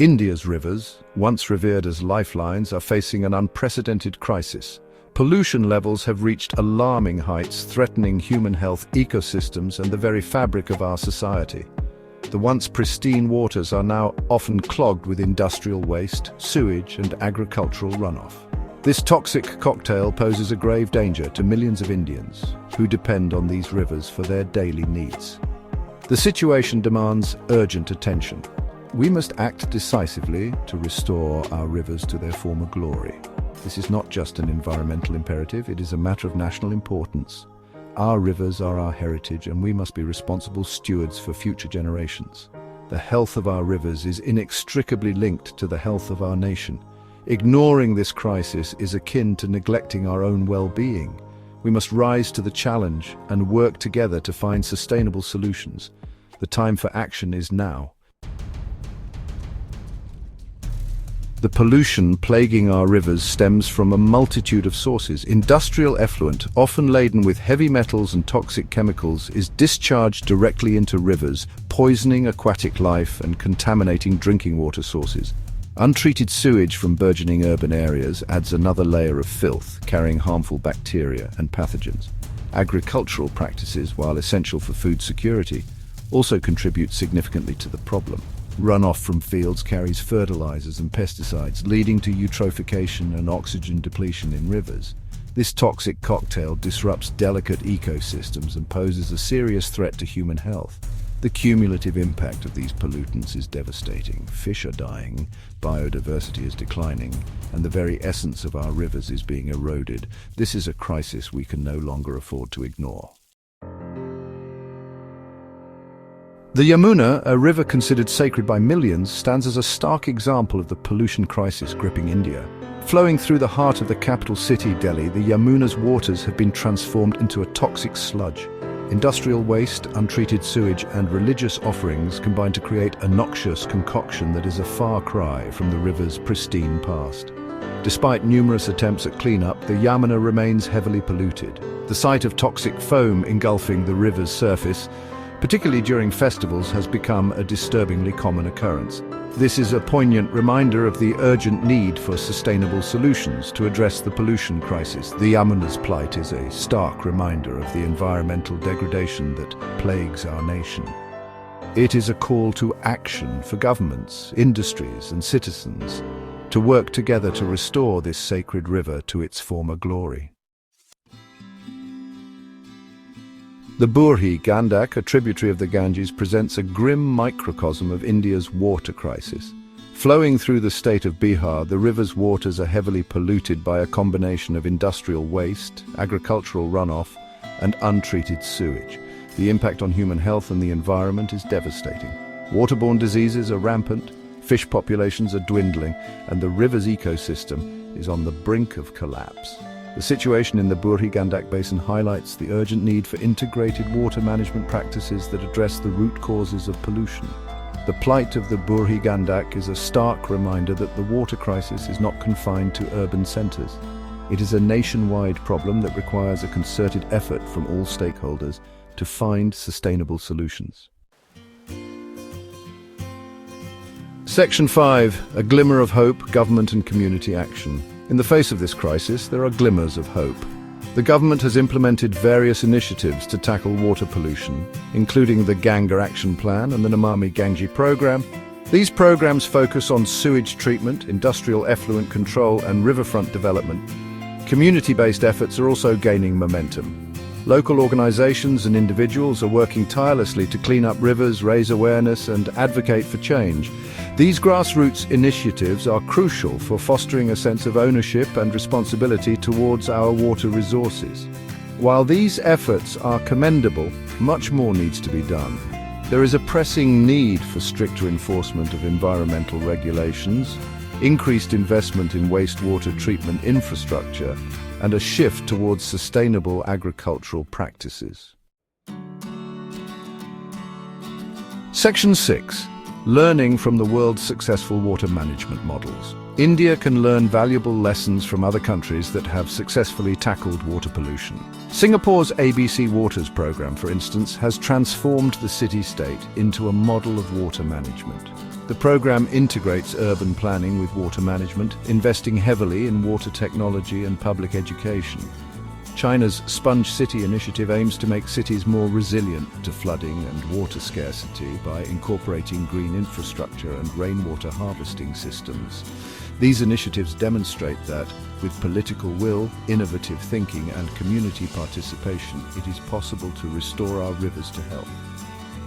India's rivers, once revered as lifelines, are facing an unprecedented crisis. Pollution levels have reached alarming heights, threatening human health, ecosystems, and the very fabric of our society. The once pristine waters are now often clogged with industrial waste, sewage, and agricultural runoff. This toxic cocktail poses a grave danger to millions of Indians who depend on these rivers for their daily needs. The situation demands urgent attention. We must act decisively to restore our rivers to their former glory. This is not just an environmental imperative, it is a matter of national importance. Our rivers are our heritage, and we must be responsible stewards for future generations. The health of our rivers is inextricably linked to the health of our nation. Ignoring this crisis is akin to neglecting our own well-being. We must rise to the challenge and work together to find sustainable solutions. The time for action is now. The pollution plaguing our rivers stems from a multitude of sources. Industrial effluent, often laden with heavy metals and toxic chemicals, is discharged directly into rivers, poisoning aquatic life and contaminating drinking water sources. Untreated sewage from burgeoning urban areas adds another layer of filth, carrying harmful bacteria and pathogens. Agricultural practices, while essential for food security, also contribute significantly to the problem. Runoff from fields carries fertilizers and pesticides, leading to eutrophication and oxygen depletion in rivers. This toxic cocktail disrupts delicate ecosystems and poses a serious threat to human health. The cumulative impact of these pollutants is devastating. Fish are dying, biodiversity is declining, and the very essence of our rivers is being eroded. This is a crisis we can no longer afford to ignore. The Yamuna, a river considered sacred by millions, stands as a stark example of the pollution crisis gripping India. Flowing through the heart of the capital city, Delhi, the Yamuna's waters have been transformed into a toxic sludge. Industrial waste, untreated sewage, and religious offerings combine to create a noxious concoction that is a far cry from the river's pristine past. Despite numerous attempts at cleanup, the Yamuna remains heavily polluted. The sight of toxic foam engulfing the river's surface, particularly during festivals, has become a disturbingly common occurrence. This is a poignant reminder of the urgent need for sustainable solutions to address the pollution crisis. The Yamuna's plight is a stark reminder of the environmental degradation that plagues our nation. It is a call to action for governments, industries, and citizens to work together to restore this sacred river to its former glory. The Burhi Gandak, a tributary of the Ganges, presents a grim microcosm of India's water crisis. Flowing through the state of Bihar, the river's waters are heavily polluted by a combination of industrial waste, agricultural runoff, and untreated sewage. The impact on human health and the environment is devastating. Waterborne diseases are rampant, fish populations are dwindling, and the river's ecosystem is on the brink of collapse. The situation in the Burhi Gandak Basin highlights the urgent need for integrated water management practices that address the root causes of pollution. The plight of the Burhi Gandak is a stark reminder that the water crisis is not confined to urban centers. It is a nationwide problem that requires a concerted effort from all stakeholders to find sustainable solutions. Section 5. A glimmer of hope, government and community action. In the face of this crisis, there are glimmers of hope. The government has implemented various initiatives to tackle water pollution, including the Ganga Action Plan and the Namami Gange program. These programs focus on sewage treatment, industrial effluent control, and riverfront development. Community-based efforts are also gaining momentum. Local organizations and individuals are working tirelessly to clean up rivers, raise awareness, and advocate for change. These grassroots initiatives are crucial for fostering a sense of ownership and responsibility towards our water resources. While these efforts are commendable, much more needs to be done. There is a pressing need for stricter enforcement of environmental regulations, increased investment in wastewater treatment infrastructure, and a shift towards sustainable agricultural practices. Section 6. Learning from the world's successful water management models. India can learn valuable lessons from other countries that have successfully tackled water pollution. Singapore's ABC Waters program, for instance, has transformed the city-state into a model of water management. The program integrates urban planning with water management, investing heavily in water technology and public education. China's Sponge City initiative aims to make cities more resilient to flooding and water scarcity by incorporating green infrastructure and rainwater harvesting systems. These initiatives demonstrate that, with political will, innovative thinking and community participation, it is possible to restore our rivers to health.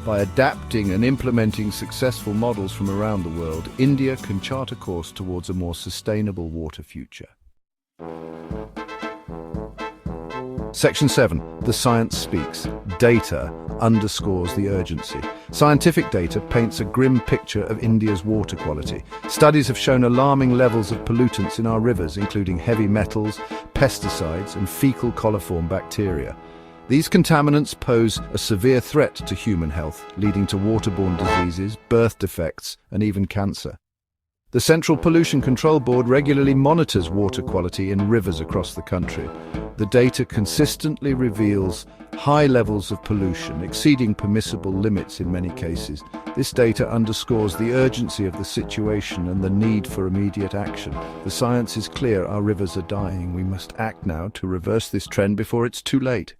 By adapting and implementing successful models from around the world, India can chart a course towards a more sustainable water future. Section 7. The science speaks. Data underscores the urgency. Scientific data paints a grim picture of India's water quality. Studies have shown alarming levels of pollutants in our rivers, including heavy metals, pesticides, and fecal coliform bacteria. These contaminants pose a severe threat to human health, leading to waterborne diseases, birth defects, and even cancer. The Central Pollution Control Board regularly monitors water quality in rivers across the country. The data consistently reveals high levels of pollution, exceeding permissible limits in many cases. This data underscores the urgency of the situation and the need for immediate action. The science is clear: our rivers are dying. We must act now to reverse this trend before it's too late.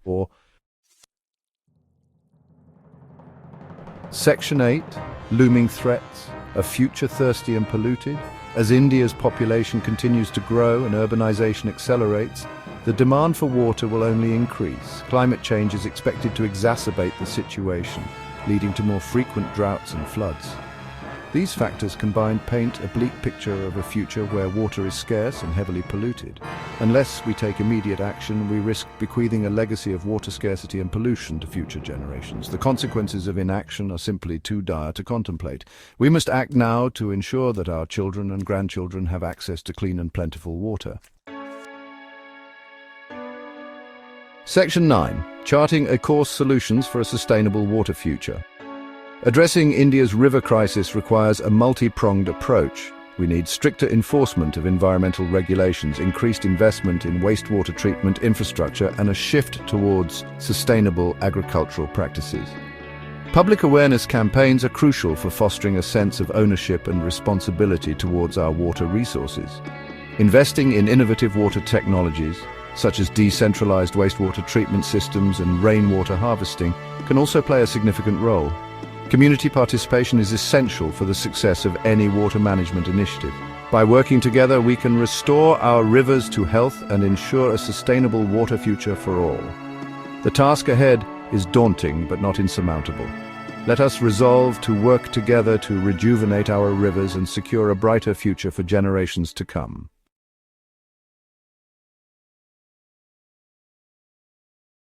Section 8. Looming threats. A future thirsty and polluted. As India's population continues to grow and urbanization accelerates, the demand for water will only increase. Climate change is expected to exacerbate the situation, leading to more frequent droughts and floods. These factors combined paint a bleak picture of a future where water is scarce and heavily polluted. Unless we take immediate action, we risk bequeathing a legacy of water scarcity and pollution to future generations. The consequences of inaction are simply too dire to contemplate. We must act now to ensure that our children and grandchildren have access to clean and plentiful water. Section 9. Charting a course: solutions for a sustainable water future. Addressing India's river crisis requires a multi-pronged approach. We need stricter enforcement of environmental regulations, increased investment in wastewater treatment infrastructure, and a shift towards sustainable agricultural practices. Public awareness campaigns are crucial for fostering a sense of ownership and responsibility towards our water resources. Investing in innovative water technologies, such as decentralized wastewater treatment systems and rainwater harvesting, can also play a significant role. Community participation is essential for the success of any water management initiative. By working together, we can restore our rivers to health and ensure a sustainable water future for all. The task ahead is daunting but not insurmountable. Let us resolve to work together to rejuvenate our rivers and secure a brighter future for generations to come.